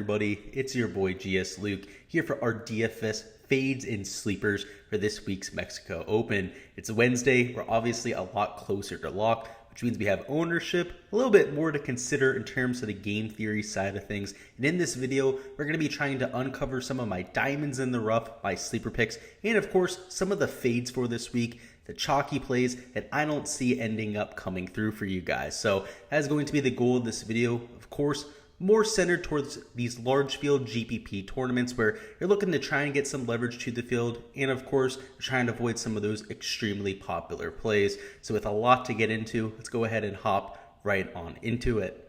everybody? It's your boy Gsluke here for our DFS fades and sleepers for this week's Mexico Open. It's Wednesday. We're obviously a lot closer to lock, which means we have ownership, a little bit more to consider in terms of the game theory side of things. And in this video, we're going to be trying to uncover some of my diamonds in the rough, my sleeper picks, and of course, some of the fades for this week, the chalky plays that I don't see ending up coming through for you guys. So that is going to be the goal of this video. Of course, more centered towards these large field GPP tournaments where you're looking to try and get some leverage to the field, and of course trying to avoid some of those extremely popular plays. So with a lot to get into, let's go ahead and hop right on into it.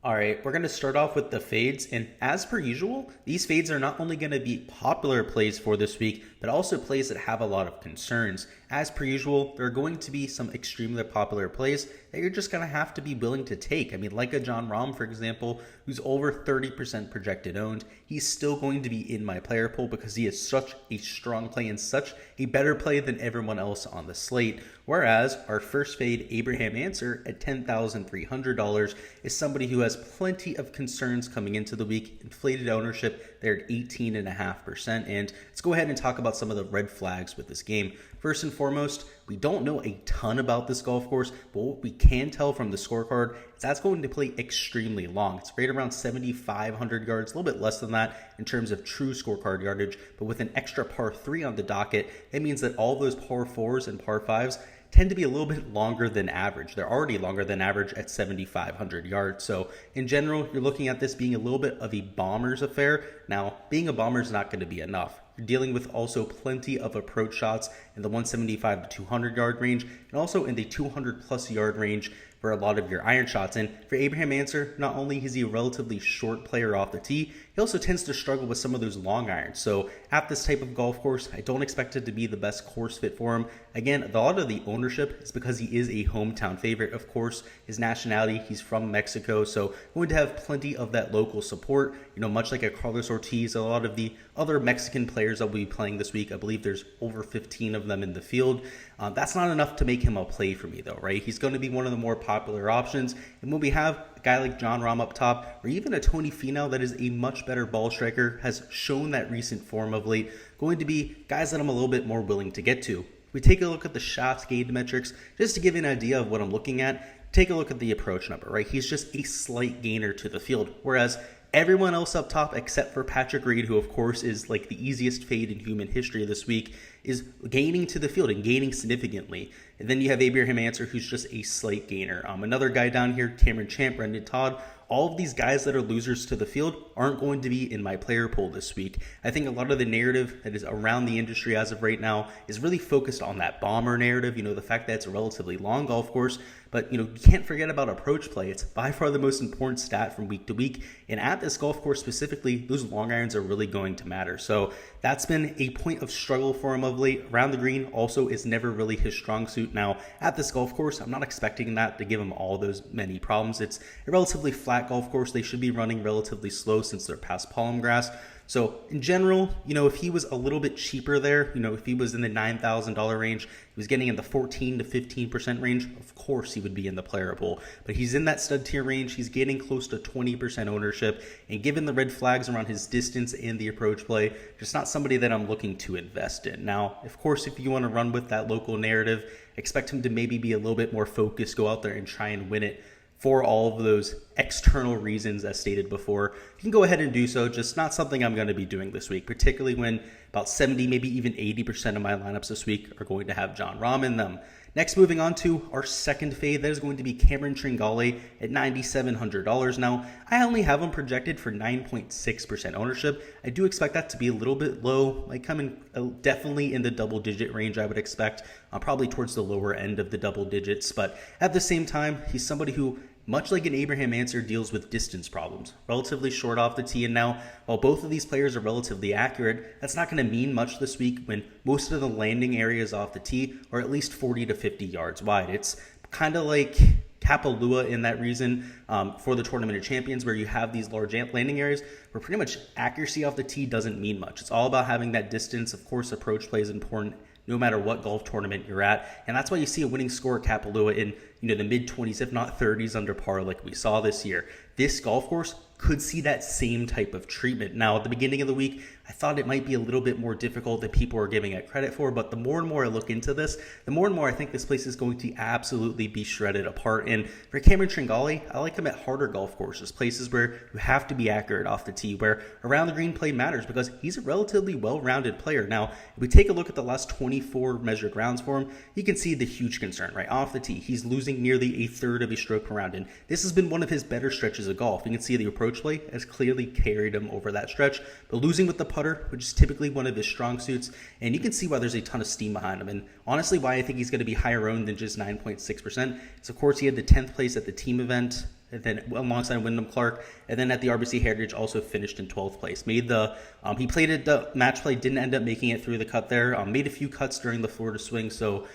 All right, we're going to start off with the fades, and as per usual, these fades are not only going to be popular plays for this week, but also plays that have a lot of concerns. As per usual, there are going to be some extremely popular plays that you're just going to have to be willing to take. I mean, like a Jon Rahm, for example, who's over 30% projected owned. He's still going to be in my player pool because he is such a strong play and such a better play than everyone else on the slate. Whereas our first fade, Abraham Ancer, at $10,300 is somebody who has plenty of concerns coming into the week. Inflated ownership, they're at 18.5%. And let's go ahead and talk about some of the red flags with this game. First and foremost, we don't know a ton about this golf course, but what we can tell from the scorecard is that's going to play extremely long. It's right around 7,500 yards, a little bit less than that in terms of true scorecard yardage, but with an extra par 3 on the docket, it means that all those par 4s and par 5s tend to be a little bit longer than average. They're already longer than average at 7,500 yards. So in general, you're looking at this being a little bit of a bomber's affair. Now, being a bomber is not going to be enough. You're dealing with also plenty of approach shots in the 175 to 200 yard range, and also in the 200 plus yard range for a lot of your iron shots. And for Abraham Ancer, not only is he a relatively short player off the tee, he also tends to struggle with some of those long irons. So at this type of golf course, I don't expect it to be the best course fit for him. Again, a lot of the ownership is because he is a hometown favorite. Of course, his nationality, he's from Mexico, so going to have plenty of that local support. You know, much like a Carlos Ortiz, a lot of the other Mexican players that will be playing this week, I believe there's over 15 of them in the field. That's not enough to make him a play for me though, right? He's going to be one of the more popular options. And when we have a guy like Jon Rahm up top, or even a Tony Finau that is a much better ball striker, has shown that recent form of late, going to be guys that I'm a little bit more willing to get to. If we take a look at the shots gained metrics, just to give you an idea of what I'm looking at, take a look at the approach number, right? He's just a slight gainer to the field, whereas everyone else up top, except for Patrick Reed, who of course is like the easiest fade in human history this week, is gaining to the field and gaining significantly. And then you have Abraham Ancer, who's just a slight gainer. Another guy down here, Cameron Champ, Brendan Todd. All of these guys that are losers to the field aren't going to be in my player pool this week. I think a lot of the narrative that is around the industry as of right now is really focused on that bomber narrative, you know, the fact that it's a relatively long golf course, but, you know, you can't forget about approach play. It's by far the most important stat from week to week, and at this golf course specifically, those long irons are really going to matter. So that's been a point of struggle for him of late. Around the green also is never really his strong suit. Now, at this golf course, I'm not expecting that to give him all those many problems. It's a relatively flat golf course. They should be running relatively slow since they're past palm grass. So in general, you know, if he was a little bit cheaper there, you know, if he was in the $9,000 range, he was getting in the 14 to 15% range, of course he would be in the player pool. But he's in that stud tier range. He's getting close to 20% ownership. And given the red flags around his distance and the approach play, just not somebody that I'm looking to invest in. Now, of course, if you want to run with that local narrative, expect him to maybe be a little bit more focused, go out there and try and win it for all of those external reasons as stated before. You can go ahead and do so, just not something I'm going to be doing this week, particularly when about 70, maybe even 80% of my lineups this week are going to have Jon Rahm in them. Next, moving on to our second fade, that is going to be Cameron Tringale at $9,700. Now, I only have him projected for 9.6% ownership. I do expect that to be a little bit low, like coming definitely in the double-digit range, I would expect, probably towards the lower end of the double digits. But at the same time, he's somebody who, much like an Abraham Ancer, deals with distance problems. Relatively short off the tee, and now, while both of these players are relatively accurate, that's not going to mean much this week when most of the landing areas off the tee are at least 40 to 50 yards wide. It's kind of like Kapalua in that reason for the Tournament of Champions, where you have these large landing areas where pretty much accuracy off the tee doesn't mean much. It's all about having that distance. Of course, approach play is important no matter what golf tournament you're at. And that's why you see a winning score at Kapalua in, you know, the mid-20s, if not 30s under par like we saw this year. This golf course could see that same type of treatment. Now, at the beginning of the week, I thought it might be a little bit more difficult than people are giving it credit for, but the more and more I look into this, the more and more I think this place is going to absolutely be shredded apart. And for Cameron Tringale, I like him at harder golf courses, places where you have to be accurate off the tee, where around the green play matters, because he's a relatively well-rounded player. Now, if we take a look at the last 24 measured rounds for him, you can see the huge concern, right? Off the tee, he's losing nearly a third of his stroke per round, and this has been one of his better stretches of golf. You can see the approach play has clearly carried him over that stretch, but losing with the putter, which is typically one of his strong suits, and you can see why there's a ton of steam behind him, and honestly why I think he's going to be higher owned than just 9.6%. So of course he had the 10th place at the team event, and then alongside Wyndham Clark, and then at the RBC Heritage also finished in 12th place. He played at the match play, didn't end up making it through the cut there, made a few cuts during the Florida swing, so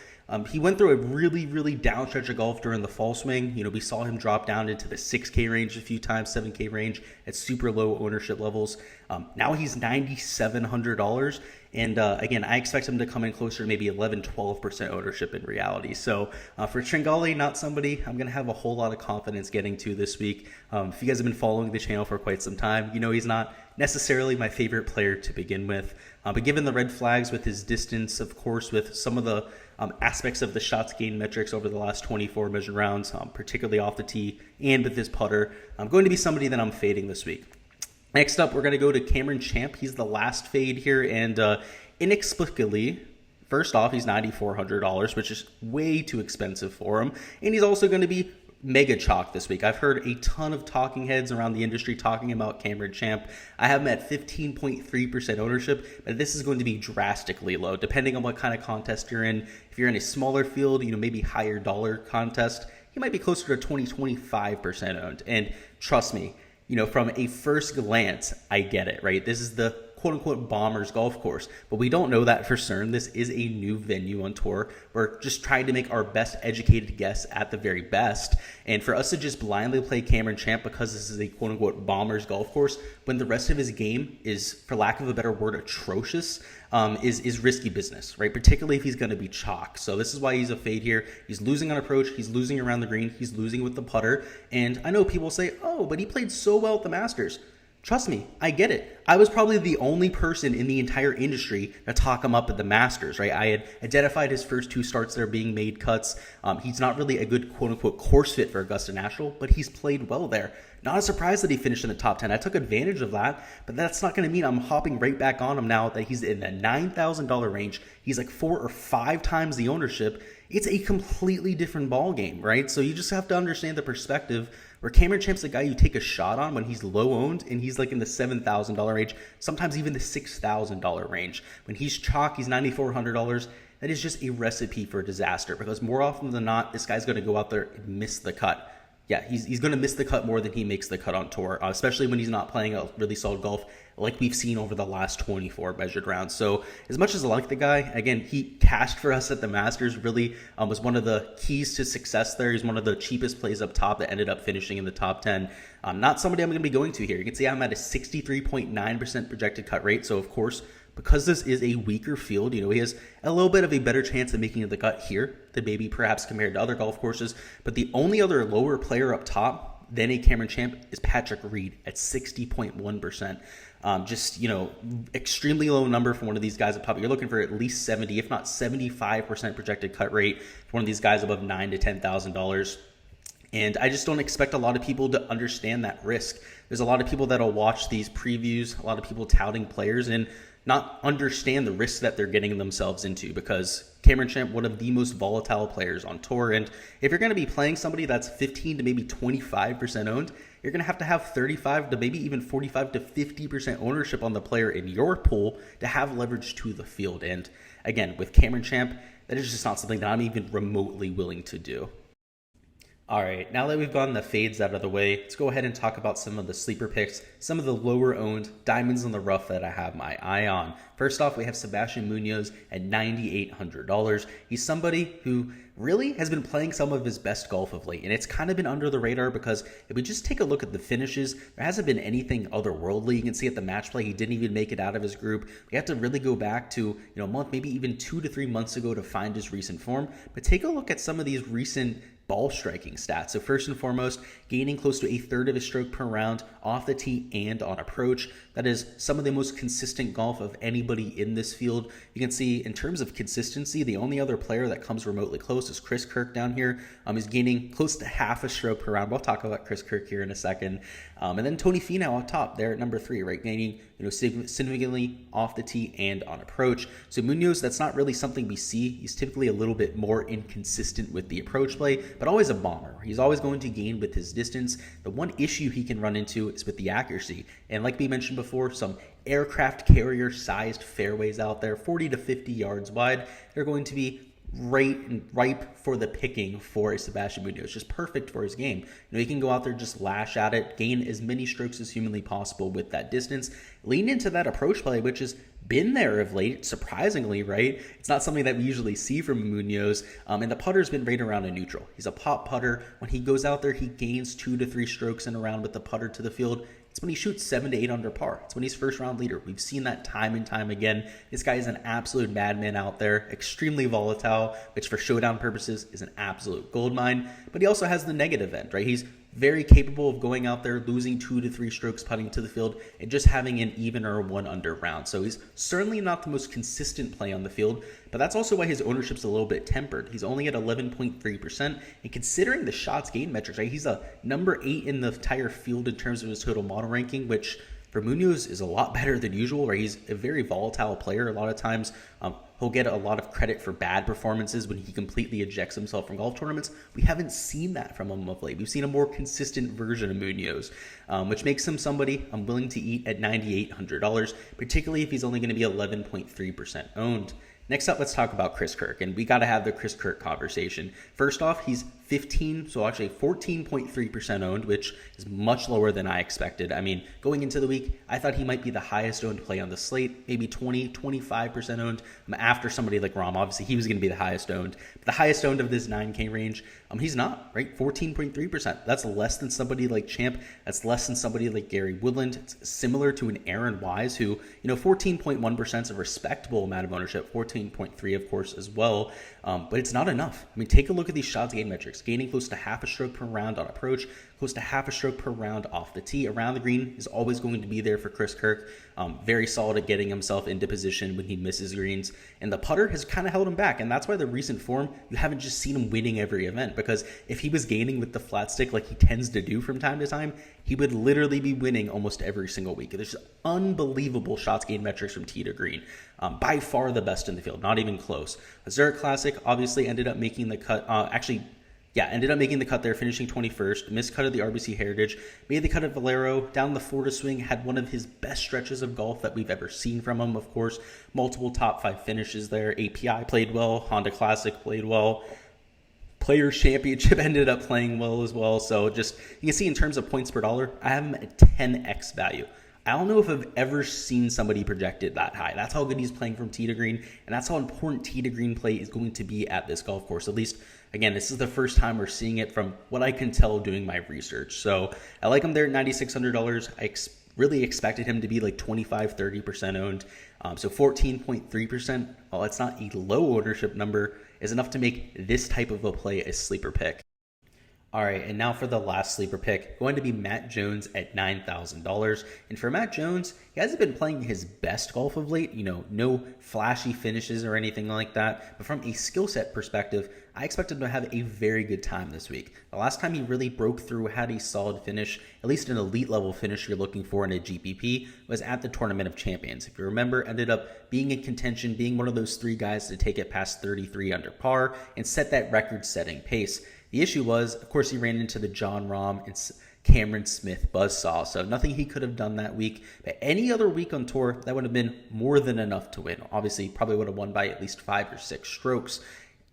he went through a really, really down stretch of golf during the fall swing. We saw him drop down into the 6K range a few times, 7K range at super low ownership levels. Now he's $9,700. And again, I expect him to come in closer to maybe 11-12% ownership in reality. So for Tringale, not somebody I'm going to have a whole lot of confidence getting to this week. If you guys have been following the channel for quite some time, he's not necessarily my favorite player to begin with. But given the red flags with his distance, of course, with some of the aspects of the shots gained metrics over the last 24 measured rounds, particularly off the tee and with his putter, I'm going to be somebody that I'm fading this week. Next up, we're going to go to Cameron Champ. He's the last fade here, and inexplicably, first off, he's $9,400, which is way too expensive for him, and he's also going to be mega chalk this week. I've heard a ton of talking heads around the industry talking about Cameron Champ. I have him at 15.3% ownership, but this is going to be drastically low, depending on what kind of contest you're in. If you're in a smaller field, maybe higher dollar contest, he might be closer to 20-25% owned, and trust me, from a first glance, I get it, right? This is the quote-unquote Bombers golf course, but we don't know that for certain. This is a new venue on tour. We're just trying to make our best educated guess at the very best, and for us to just blindly play Cameron Champ because this is a quote-unquote Bombers golf course, when the rest of his game is, for lack of a better word, atrocious, is risky business, right? Particularly if he's going to be chalk. So this is why he's a fade here. He's losing on approach. He's losing around the green. He's losing with the putter. And I know people say, oh, but he played so well at the Masters. Trust me, I get it. I was probably the only person in the entire industry to talk him up at the Masters, right? I had identified his first two starts there being made cuts. He's not really a good quote-unquote course fit for Augusta National, but he's played well there. Not a surprise that he finished in the top 10. I took advantage of that, but that's not going to mean I'm hopping right back on him now that he's in the $9,000 range. He's like 4 or 5 times the ownership. It's a completely different ball game, right? So you just have to understand the perspective where Cameron Champ's the guy you take a shot on when he's low owned and he's like in the $7,000 range, sometimes even the $6,000 range. When he's chalk, he's $9,400. That is just a recipe for disaster because more often than not, this guy's going to go out there and miss the cut. Yeah, he's going to miss the cut more than he makes the cut on tour, especially when he's not playing a really solid golf like we've seen over the last 24 measured rounds. So as much as I like the guy, again, he cashed for us at the Masters, really was one of the keys to success there. He's one of the cheapest plays up top that ended up finishing in the top 10. Not somebody I'm going to be going to here. You can see I'm at a 63.9% projected cut rate. So of course, because this is a weaker field, he has a little bit of a better chance of making the cut here than maybe perhaps compared to other golf courses. But the only other lower player up top than a Cameron Champ is Patrick Reed at 60.1%. Extremely low number for one of these guys up top. You're looking for at least 70, if not 75% projected cut rate for one of these guys above $9,000 to $10,000. And I just don't expect a lot of people to understand that risk. There's a lot of people that'll watch these previews, a lot of people touting players and not understand the risks that they're getting themselves into because Cameron Champ, one of the most volatile players on tour. And if you're going to be playing somebody that's 15 to maybe 25% owned, you're going to have 35 to maybe even 45 to 50% ownership on the player in your pool to have leverage to the field. And again, with Cameron Champ, that is just not something that I'm even remotely willing to do. All right, now that we've gotten the fades out of the way, let's go ahead and talk about some of the sleeper picks, some of the lower owned diamonds in the rough that I have my eye on. First off, we have Sebastian Munoz at $9,800. He's somebody who really has been playing some of his best golf of late, and it's kind of been under the radar because if we just take a look at the finishes, there hasn't been anything otherworldly. You can see at the match play, he didn't even make it out of his group. We have to really go back to a month, maybe even 2 to 3 months ago to find his recent form. But take a look at some of these recent ball striking stats. So first and foremost, gaining close to a third of a stroke per round off the tee and on approach. That is some of the most consistent golf of anybody in this field. You can see in terms of consistency, the only other player that comes remotely close is Chris Kirk down here. Is gaining close to half a stroke per round. We'll talk about Chris Kirk here in a second. And then Tony Finau on top there at number 3, right? Gaining significantly off the tee and on approach. So Munoz, that's not really something we see. He's typically a little bit more inconsistent with the approach play, but always a bomber. He's always going to gain with his distance. The one issue he can run into is with the accuracy. And like we mentioned before, some aircraft carrier sized fairways out there, 40 to 50 yards wide. They're going to be ripe for the picking for Sebastian Munoz. Just perfect for his game. He can go out there, just lash at it, gain as many strokes as humanly possible with that distance, lean into that approach play, which has been there of late, surprisingly, right? It's not something that we usually see from Munoz, and the putter's been right around a neutral. He's a pop putter. When he goes out there, he gains 2 to 3 strokes in a round with the putter to the field. It's when he shoots 7 to 8 under par. It's when he's first round leader. We've seen that time and time again. This guy is an absolute madman out there, extremely volatile, which for showdown purposes is an absolute goldmine. But he also has the negative end, right? He's very capable of going out there, losing 2 to 3 strokes putting to the field, and just having an even or 1 under round. So he's certainly not the most consistent play on the field, but that's also why his ownership's a little bit tempered. He's only at 11.3%, and considering the shots gained metrics, right, he's a number 8 in the entire field in terms of his total model ranking, which for Munoz is a lot better than usual, right? He's a very volatile player. A lot of times he'll get a lot of credit for bad performances when he completely ejects himself from golf tournaments. We haven't seen that from him of late. We've seen a more consistent version of Munoz, which makes him somebody I'm willing to eat at $9,800, particularly if he's only going to be 11.3% owned. Next up, let's talk about Chris Kirk, and we got to have the Chris Kirk conversation. First off, he's 14.3% owned, which is much lower than I expected. I mean, going into the week, I thought he might be the highest owned play on the slate, maybe 25% owned. After somebody like Rahm, obviously he was going to be the highest owned. But the highest owned of this 9K range, he's not, right? 14.3%. That's less than somebody like Champ. That's less than somebody like Gary Woodland. It's similar to an Aaron Wise, who, 14.1% is a respectable amount of ownership, 14.3 of course as well. But it's not enough. I mean, take a look at these shots gained metrics. Gaining close to half a stroke per round on approach, close to half a stroke per round off the tee. Around the green is always going to be there for Chris Kirk. Very solid at getting himself into position when he misses greens. And the putter has kind of held him back. And that's why the recent form, you haven't just seen him winning every event. Because if he was gaining with the flat stick like he tends to do from time to time, he would literally be winning almost every single week. There's unbelievable shots gained metrics from tee to green. By far the best in the field, not even close. A Zurich Classic obviously ended up making the cut. Ended up making the cut there, finishing 21st. Missed cut of the RBC Heritage. Made the cut at Vallarta. Down the Florida swing. Had one of his best stretches of golf that we've ever seen from him, of course. Multiple top 5 finishes there. API played well. Honda Classic played well. Players Championship ended up playing well as well. So just, you can see in terms of points per dollar, I have him at 10x value. I don't know if I've ever seen somebody projected that high. That's how good he's playing from tee to green, and that's how important tee to green play is going to be at this golf course. At least, again, this is the first time we're seeing it from what I can tell doing my research. So I like him there at $9,600. I really expected him to be like 25-30% owned. So 14.3%, while it's not a low ownership number, is enough to make this type of a play a sleeper pick. All right, and now for the last sleeper pick, going to be Matt Jones at $9,000. And for Matt Jones, he hasn't been playing his best golf of late, no flashy finishes or anything like that. But from a skill set perspective, I expect him to have a very good time this week. The last time he really broke through, had a solid finish, at least an elite level finish you're looking for in a GPP, was at the Tournament of Champions. If you remember, ended up being in contention, being one of those 3 guys to take it past 33 under par and set that record-setting pace. The issue was, of course, he ran into the Jon Rahm and Cameron Smith buzzsaw, so nothing he could have done that week. But any other week on tour, that would have been more than enough to win. Obviously, probably would have won by at least 5 or 6 strokes.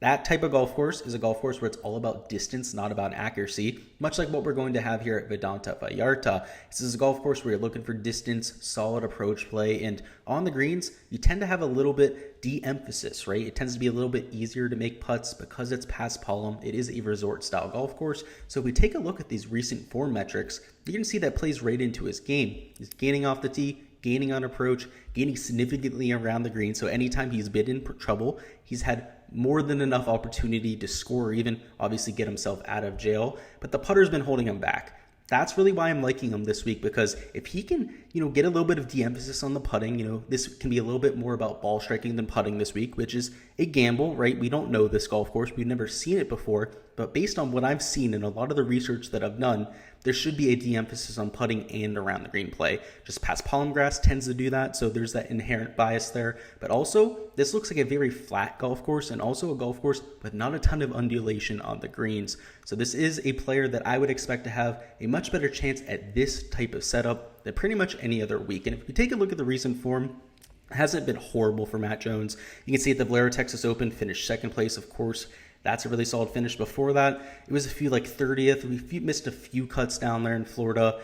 That type of golf course is a golf course where it's all about distance, not about accuracy, much like what we're going to have here at Vidanta Vallarta. This is a golf course where you're looking for distance, solid approach play, and on the greens, you tend to have a little bit de-emphasis, right? It tends to be a little bit easier to make putts because it's past Palom. It is a resort-style golf course. So if we take a look at these recent form metrics, you can see that plays right into his game. He's gaining off the tee, gaining on approach, gaining significantly around the green. So anytime he's been in trouble, he's had more than enough opportunity to score or even obviously get himself out of jail, but the putter's been holding him back. That's really why I'm liking him this week, because if he can, get a little bit of de-emphasis on the putting, this can be a little bit more about ball striking than putting this week, which is a gamble, right? We don't know this golf course. We've never seen it before, but based on what I've seen and a lot of the research that I've done, there should be a de-emphasis on putting and around the green play. Just past palm grass tends to do that, so there's that inherent bias there. But also, this looks like a very flat golf course and also a golf course with not a ton of undulation on the greens. So this is a player that I would expect to have a much better chance at this type of setup than pretty much any other week. And if we take a look at the recent form, it hasn't been horrible for Matt Jones. You can see at the Vallarta Texas Open, finished second place, of course. That's a really solid finish. Before that, it was a few 30th. We missed a few cuts down there in Florida,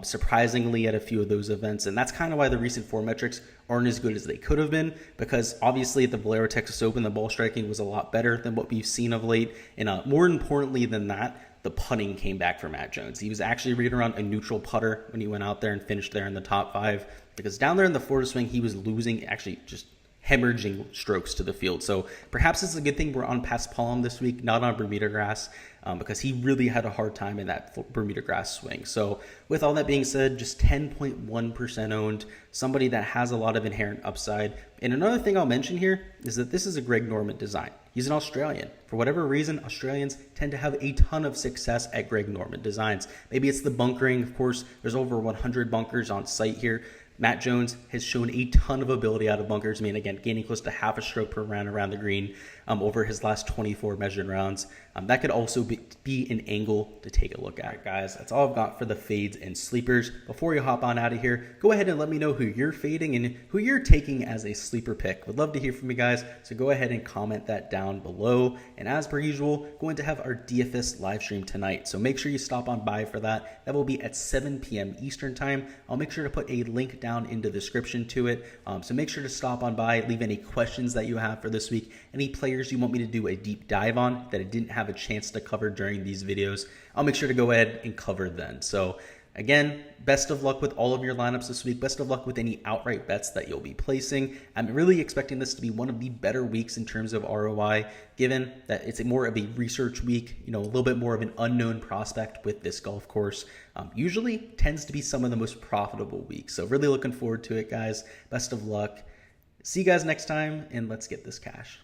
surprisingly at a few of those events. And that's kind of why the recent form metrics aren't as good as they could have been, because obviously at the Vallarta Texas Open, the ball striking was a lot better than what we've seen of late. And more importantly than that, the putting came back for Matt Jones. He was actually right around a neutral putter when he went out there and finished there in the top 5, because down there in the Florida swing, he was losing, actually just hemorrhaging strokes to the field. So perhaps it's a good thing we're on past palm this week, not on Bermuda grass, because he really had a hard time in that Bermuda grass swing. So with all that being said, just 10.1% owned, somebody that has a lot of inherent upside. And another thing I'll mention here is that this is a Greg Norman design. He's an Australian. For whatever reason, Australians tend to have a ton of success at Greg Norman designs. Maybe it's the bunkering. Of course, there's over 100 bunkers on site here. Matt Jones has shown a ton of ability out of bunkers. I mean, again, gaining close to half a stroke per round around the green over his last 24 measured rounds. That could also be an angle to take a look at. All right, guys, that's all I've got for the fades and sleepers. Before you hop on out of here, go ahead and let me know who you're fading and who you're taking as a sleeper pick. Would love to hear from you guys, so go ahead and comment that down below. And as per usual, going to have our DFS live stream tonight, so make sure you stop on by for that. That will be at 7 p.m. Eastern time. I'll make sure to put a link down in the description to it, so make sure to stop on by, leave any questions that you have for this week, any players you want me to do a deep dive on that I didn't have a chance to cover during these videos. I'll make sure to go ahead and cover then. So again, best of luck with all of your lineups this week. Best of luck with any outright bets that you'll be placing. I'm really expecting this to be one of the better weeks in terms of ROI, given that it's more of a research week, a little bit more of an unknown prospect with this golf course. Usually tends to be some of the most profitable weeks. So really looking forward to it, guys. Best of luck. See you guys next time, and let's get this cash.